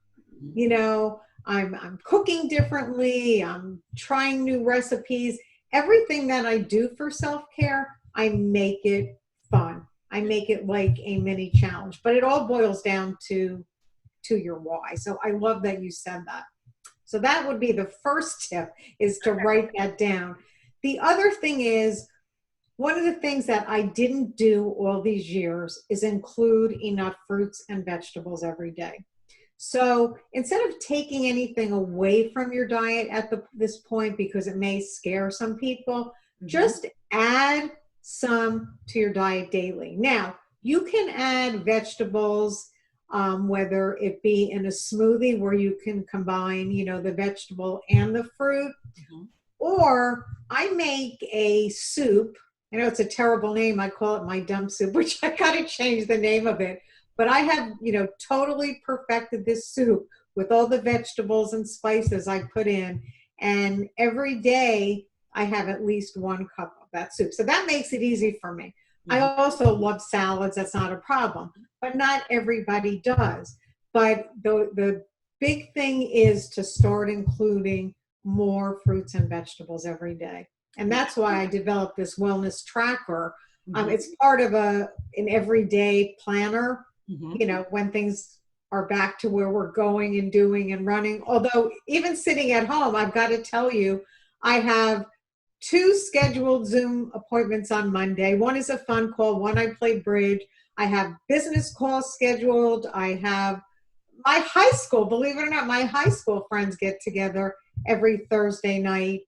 I'm cooking differently. I'm trying new recipes. Everything that I do for self-care, I make it fun. I make it like a mini challenge, but it all boils down to your why. So I love that you said that. So that would be the first tip, is to write that down. The other thing is, one of the things that I didn't do all these years is include enough fruits and vegetables every day. So instead of taking anything away from your diet at this point, because it may scare some people, just add some to your diet daily. Now, you can add vegetables, whether it be in a smoothie where you can combine, the vegetable and the fruit, or I make a soup. I know it's a terrible name. I call it my dumb soup, which I got to change the name of it. But I have, totally perfected this soup with all the vegetables and spices I put in. And every day I have at least 1 cup of that soup. So that makes it easy for me. I also love salads. That's not a problem. But not everybody does. But the big thing is to start including more fruits and vegetables every day. And that's why I developed this wellness tracker. It's part of an everyday planner, when things are back to where we're going and doing and running. Although even sitting at home, I've got to tell you, I have 2 scheduled Zoom appointments on Monday. One is a fun call. One I play bridge. I have business calls scheduled. I have my high school, believe it or not, my high school friends get together every Thursday night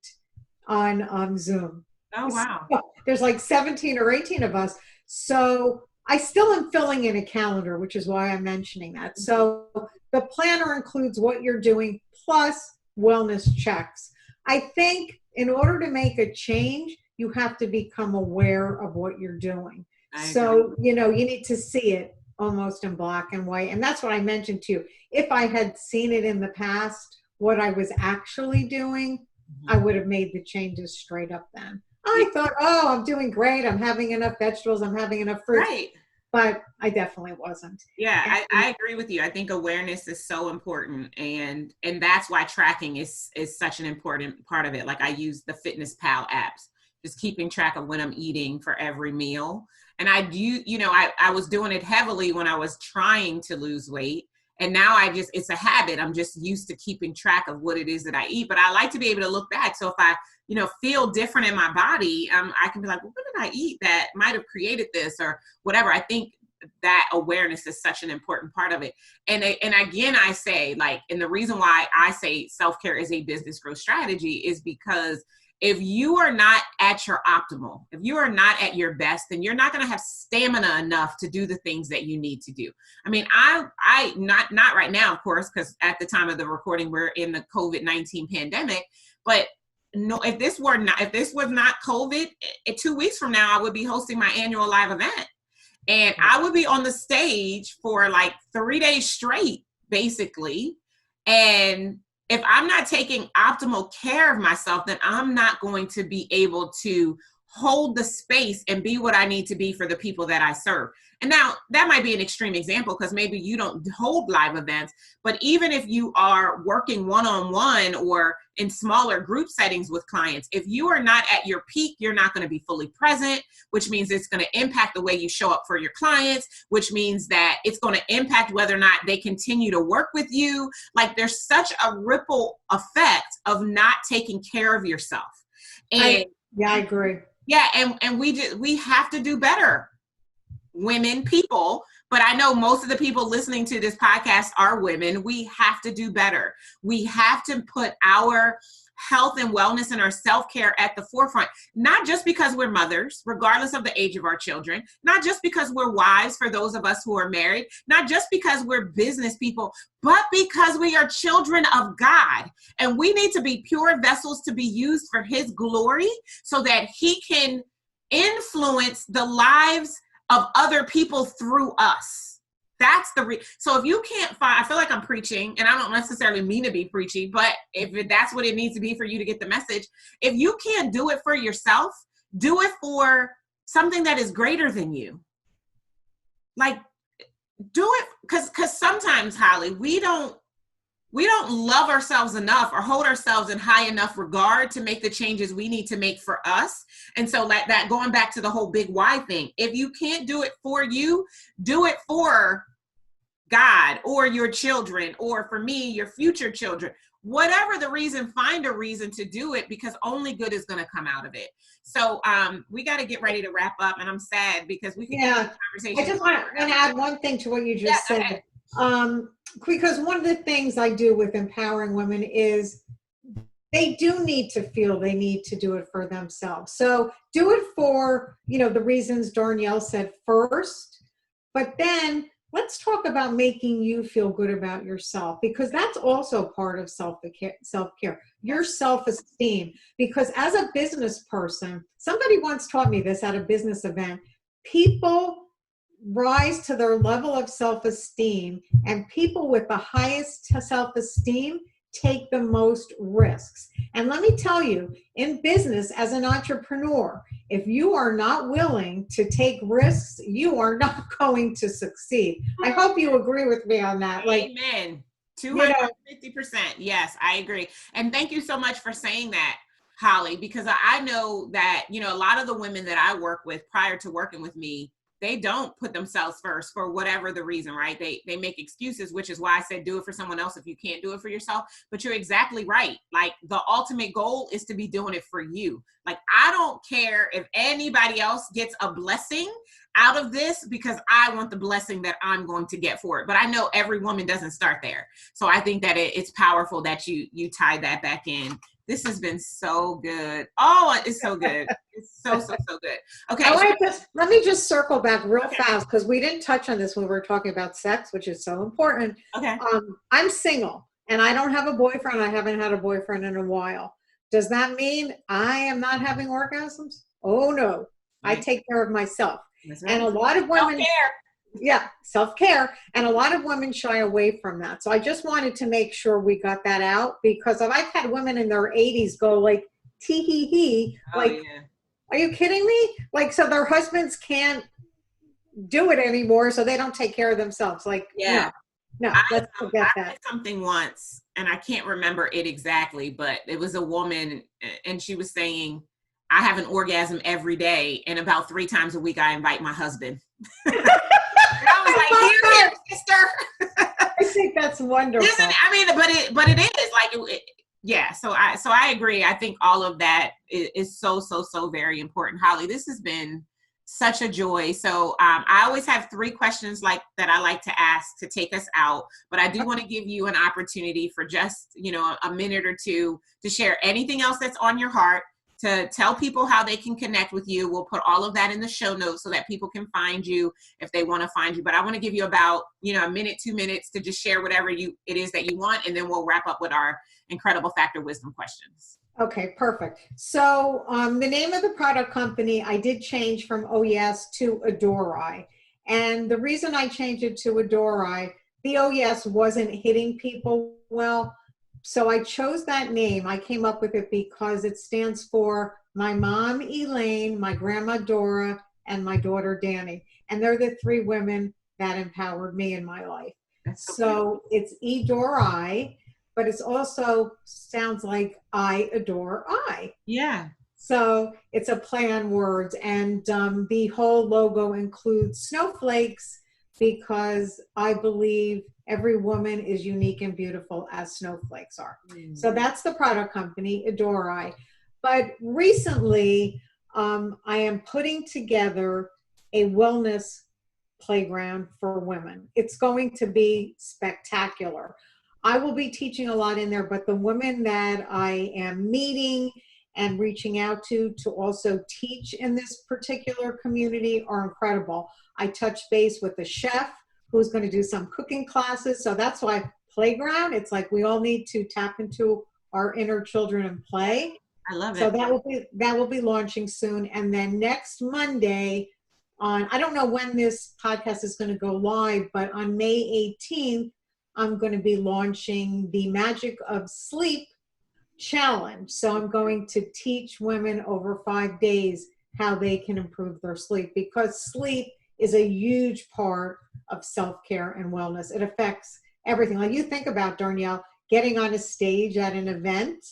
on Zoom. Oh, wow. So there's like 17 or 18 of us. So I still am filling in a calendar, which is why I'm mentioning that. So the planner includes what you're doing plus wellness checks. I think in order to make a change, you have to become aware of what you're doing. So, you need to see it almost in black and white. And that's what I mentioned to you. If I had seen it in the past, what I was actually doing, I would have made the changes straight up then. I thought, oh, I'm doing great. I'm having enough vegetables. I'm having enough fruit. Right. But I definitely wasn't. Yeah, I agree with you. I think awareness is so important, and that's why tracking is such an important part of it. Like I use the Fitness Pal apps, just keeping track of when I'm eating for every meal. And I do, you know, I was doing it heavily when I was trying to lose weight. And now it's a habit. I'm just used to keeping track of what it is that I eat. But I like to be able to look back. So if I, you know, feel different in my body, I can be like, well, what did I eat that might have created this or whatever? I think that awareness is such an important part of it. And again, I say like, and the reason why I say self-care is a business growth strategy is because if you are not at your optimal, if you are not at your best, then you're not going to have stamina enough to do the things that you need to do. I mean, I not right now, of course, because at the time of the recording, we're in the COVID-19 pandemic. But no, if this was not COVID, 2 weeks from now, I would be hosting my annual live event, and I would be on the stage for like 3 days straight, basically, and if I'm not taking optimal care of myself, then I'm not going to be able to hold the space and be what I need to be for the people that I serve. And now that might be an extreme example because maybe you don't hold live events, but even if you are working one-on-one or in smaller group settings with clients, if you are not at your peak, you're not going to be fully present, which means it's going to impact the way you show up for your clients, which means that it's going to impact whether or not they continue to work with you. Like there's such a ripple effect of not taking care of yourself. And I agree. Yeah, and we have to do better, women, people. But I know most of the people listening to this podcast are women. We have to do better. We have to put our health and wellness and our self-care at the forefront, not just because we're mothers, regardless of the age of our children, not just because we're wives for those of us who are married, not just because we're business people, but because we are children of God. And we need to be pure vessels to be used for his glory so that he can influence the lives of other people through us. That's so if you can't find, I feel like I'm preaching and I don't necessarily mean to be preaching, but if that's what it needs to be for you to get the message, if you can't do it for yourself, do it for something that is greater than you. Like do it because sometimes, Holly, we don't love ourselves enough or hold ourselves in high enough regard to make the changes we need to make for us. And so like that, going back to the whole big why thing, if you can't do it for you, do it for God or your children, or for me, your future children, whatever the reason, find a reason to do it because only good is going to come out of it. So we got to get ready to wrap up, and I'm sad because we can have a conversation. I just want to add one thing to what you just said. Because one of the things I do with empowering women is they do need to feel they need to do it for themselves. So do it for, the reasons Darnyelle said first, but then let's talk about making you feel good about yourself, because that's also part of self-care, your self-esteem. Because as a business person, somebody once taught me this at a business event, people rise to their level of self-esteem, and people with the highest self-esteem take the most risks. And let me tell you, in business as an entrepreneur, if you are not willing to take risks, you are not going to succeed. I hope you agree with me on that. Amen. 250%. Yes, I agree. And thank you so much for saying that, Holly, because I know that, a lot of the women that I work with prior to working with me, they don't put themselves first for whatever the reason, right? They make excuses, which is why I said do it for someone else if you can't do it for yourself. But you're exactly right. Like the ultimate goal is to be doing it for you. Like I don't care if anybody else gets a blessing out of this because I want the blessing that I'm going to get for it. But I know every woman doesn't start there. So I think that it's powerful that you tie that back in. This has been so good. Oh, it's so good. It's so good. Okay. Let me just circle back real fast because we didn't touch on this when we were talking about sex, which is so important. Okay. I'm single and I don't have a boyfriend. I haven't had a boyfriend in a while. Does that mean I am not having orgasms? Oh no. I take care of myself. That's right. And a lot of women, Yeah, self-care. And a lot of women shy away from that. So I just wanted to make sure we got that out, because I've had women in their 80s go like, tee hee hee, Oh like, yeah. are you kidding me? Like, so their husbands can't do it anymore, so they don't take care of themselves. Like, Yeah. no, I let's forget I that. read something once, and I can't remember it exactly, but it was a woman, and she was saying, "I have an orgasm every day, and about 3 times a week, I invite my husband." And I was like, I love "Here, that. sister." I think that's Isn't wonderful. I mean, but it is like yeah. So I agree. I think all of that is so very important. Holly, this has been such a joy. So I always have 3 questions like that I like to ask to take us out, but I do want to give you an opportunity for just a minute or two to share anything else that's on your heart, to tell people how they can connect with you. We'll put all of that in the show notes so that people can find you if they want to find you. But I want to give you about, a minute, 2 minutes to just share whatever it is that you want. And then we'll wrap up with our incredible Factor Wisdom questions. Okay, perfect. So the name of the product company, I did change from Oh Yes to Adore I. And the reason I changed it to Adore I, the Oh Yes wasn't hitting people well. So I chose that name. I came up with it because it stands for my mom, Elaine, my grandma, Dora, and my daughter, Danny. And they're the 3 women that empowered me in my life. That's so beautiful. So it's Adore I, but it's also sounds like I adore I. Yeah. So it's a play on words. And the whole logo includes snowflakes, because I believe every woman is unique and beautiful as snowflakes are. So that's the product company, Adore I. But recently, I am putting together a wellness playground for women. It's going to be spectacular. I will be teaching a lot in there, but the women that I am meeting and reaching out to also teach in this particular community are incredible. I touch base with the chef who's going to do some cooking classes. So that's why playground, it's like we all need to tap into our inner children and play. I love So it. that will be launching soon. And then next Monday I don't know when this podcast is going to go live, but on May 18th, I'm going to be launching the Magic of Sleep Challenge. So I'm going to teach women over 5 days how they can improve their sleep, because sleep is a huge part of self-care and wellness. It affects everything. Like, you think about, Darnyelle, getting on a stage at an event,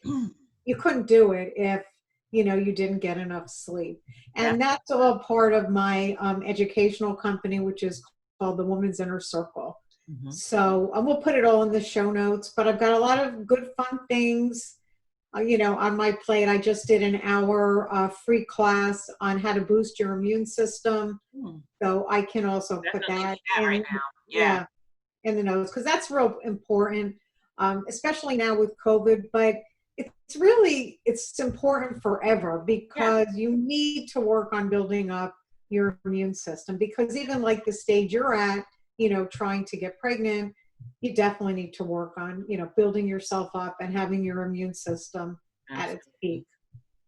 you couldn't do it if you didn't get enough sleep. And that's all part of my educational company, which is called the Woman's Inner Circle. Mm-hmm. So we'll put it all in the show notes, but I've got a lot of good fun things on my plate. I just did an hour free class on how to boost your immune system. So I can also put that in, right now. In the notes, because that's real important, especially now with COVID. But it's important forever, because you need to work on building up your immune system, because even like the stage you're at, trying to get pregnant, you definitely need to work on, building yourself up and having your immune system at its peak.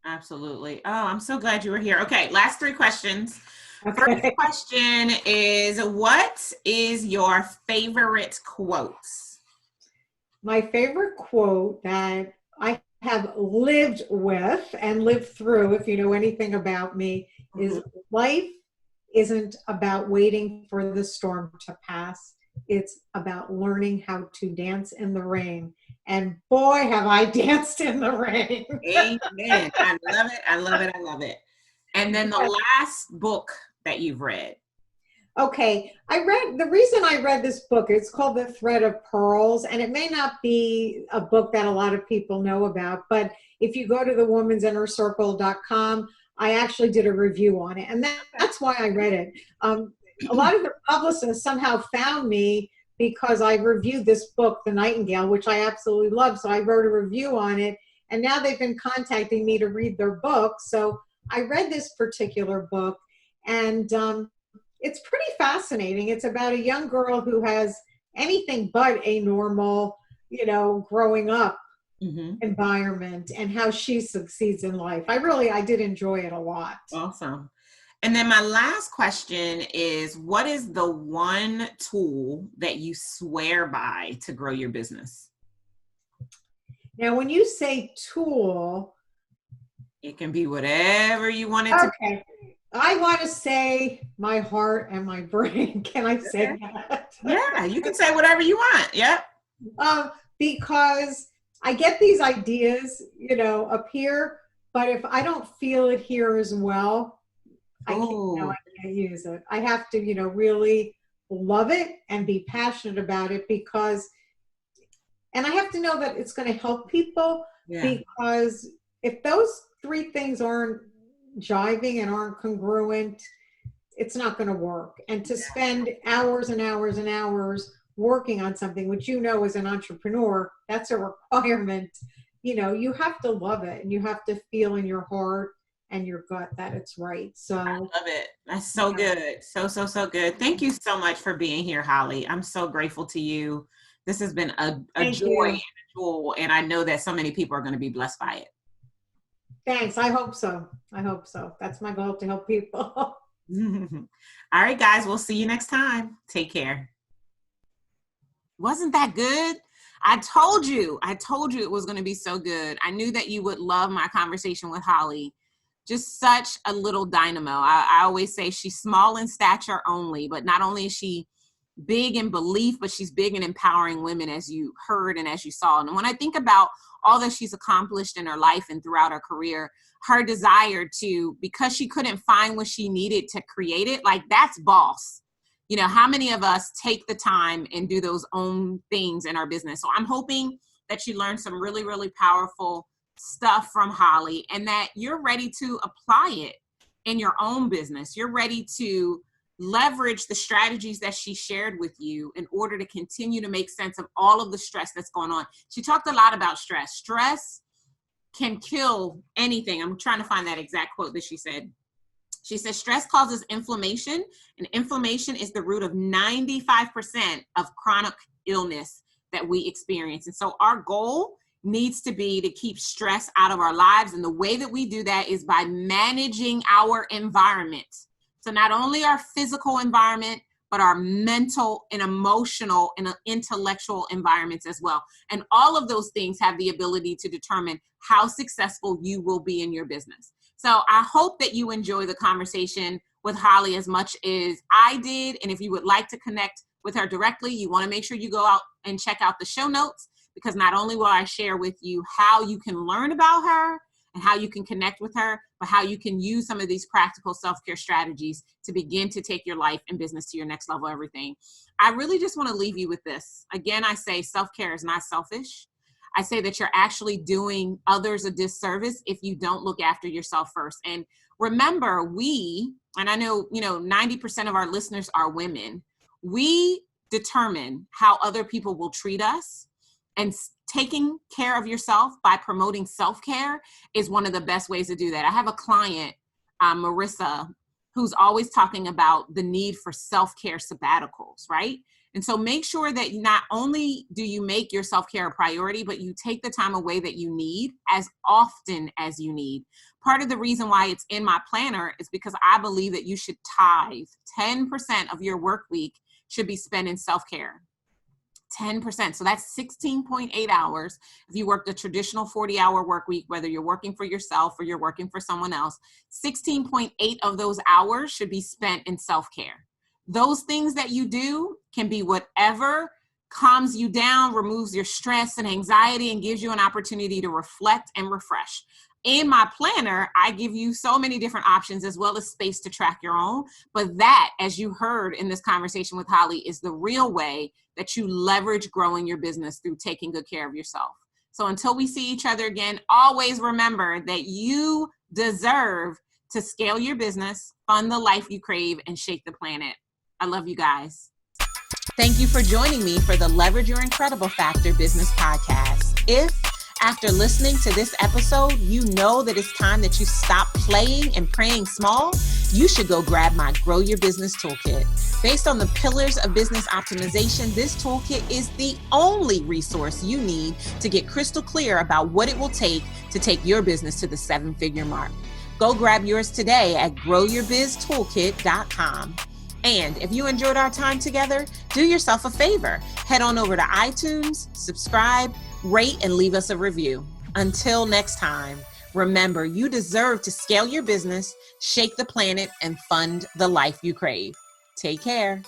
Absolutely. Oh, I'm so glad you were here. Okay, last 3 questions. Okay. First question is, what is your favorite quote? My favorite quote that I have lived with and lived through, if you know anything about me, is life isn't about waiting for the storm to pass. It's about learning how to dance in the rain. And boy, have I danced in the rain. Amen. I love it. I love it. I love it. And then the last book that you've read. Okay, the reason I read this book, it's called The Thread of Pearls, and it may not be a book that a lot of people know about, but if you go to thewomansinnercircle.com, I actually did a review on it, and that's why I read it. A lot of the publicists somehow found me because I reviewed this book, The Nightingale, which I absolutely love, so I wrote a review on it, and now they've been contacting me to read their book. So I read this particular book, and it's pretty fascinating. It's about a young girl who has anything but a normal, growing up environment, and how she succeeds in life. I did enjoy it a lot. Awesome. And then my last question is, what is the one tool that you swear by to grow your business? Now, when you say tool, it can be whatever you want it to be. Okay. I want to say my heart and my brain. Can I say that? Yeah, you can say whatever you want. Yep. Because I get these ideas, up here, but if I don't feel it here as well, I can't use it. I have to, really love it and be passionate about it and I have to know that it's going to help people, because if those three things aren't jiving and aren't congruent, it's not going to work. And to spend hours and hours and hours working on something, which as an entrepreneur, that's a requirement. You have to love it, and you have to feel in your heart and your gut that it's right. So I love it. That's so good. So good. Thank you so much for being here, Holli. I'm so grateful to you. This has been a joy and a jewel, and I know that so many people are going to be blessed by it. Thanks. I hope so. That's my goal, to help people. All right, guys. We'll see you next time. Take care. Wasn't that good? I told you it was going to be so good. I knew that you would love my conversation with Holli. Just such a little dynamo. I always say she's small in stature only, but not only is she big in belief, but she's big in empowering women, as you heard and as you saw. And when I think about all that she's accomplished in her life and throughout her career, her desire to, because she couldn't find what she needed to create it, like, that's boss. How many of us take the time and do those own things in our business? So I'm hoping that you learned some really, really powerful stuff from Holli, and that you're ready to apply it in your own business. You're ready to leverage the strategies that she shared with you in order to continue to make sense of all of the stress that's going on. She talked a lot about stress. Stress can kill anything. I'm trying to find that exact quote that she said. She said, stress causes inflammation, and inflammation is the root of 95% of chronic illness that we experience. And so our goal needs to be to keep stress out of our lives. And the way that we do that is by managing our environment. So not only our physical environment, but our mental and emotional and intellectual environments as well. And all of those things have the ability to determine how successful you will be in your business. So I hope that you enjoy the conversation with Holli as much as I did. And if you would like to connect with her directly, you want to make sure you go out and check out the show notes, because not only will I share with you how you can learn about her and how you can connect with her, but how you can use some of these practical self-care strategies to begin to take your life and business to your next level, everything. I really just want to leave you with this. Again, I say self-care is not selfish. I say that you're actually doing others a disservice if you don't look after yourself first. And remember, and I know, 90% of our listeners are women, we determine how other people will treat us. And taking care of yourself by promoting self-care is one of the best ways to do that. I have a client, Marissa, who's always talking about the need for self-care sabbaticals, right? And so make sure that not only do you make your self-care a priority, but you take the time away that you need as often as you need. Part of the reason why it's in my planner is because I believe that you should tithe 10% of your work week should be spent in self-care. 10%. So that's 16.8 hours. If you worked a traditional 40-hour work week, whether you're working for yourself or you're working for someone else, 16.8 of those hours should be spent in self-care. Those things that you do can be whatever calms you down, removes your stress and anxiety, and gives you an opportunity to reflect and refresh. In my planner, I give you so many different options as well as space to track your own. But that, as you heard in this conversation with Holli, is the real way that you leverage growing your business through taking good care of yourself. So until we see each other again, always remember that you deserve to scale your business, fund the life you crave, and shake the planet. I love you guys. Thank you for joining me for the Leverage Your Incredible Factor Business Podcast. If after listening to this episode, you know that it's time that you stop playing and praying small, you should go grab my Grow Your Business Toolkit. Based on the pillars of business optimization, this toolkit is the only resource you need to get crystal clear about what it will take to take your business to the 7-figure mark. Go grab yours today at growyourbiztoolkit.com. And if you enjoyed our time together, do yourself a favor. Head on over to iTunes, subscribe, rate, and leave us a review. Until next time, remember, you deserve to scale your business, shake the planet, and fund the life you crave. Take care.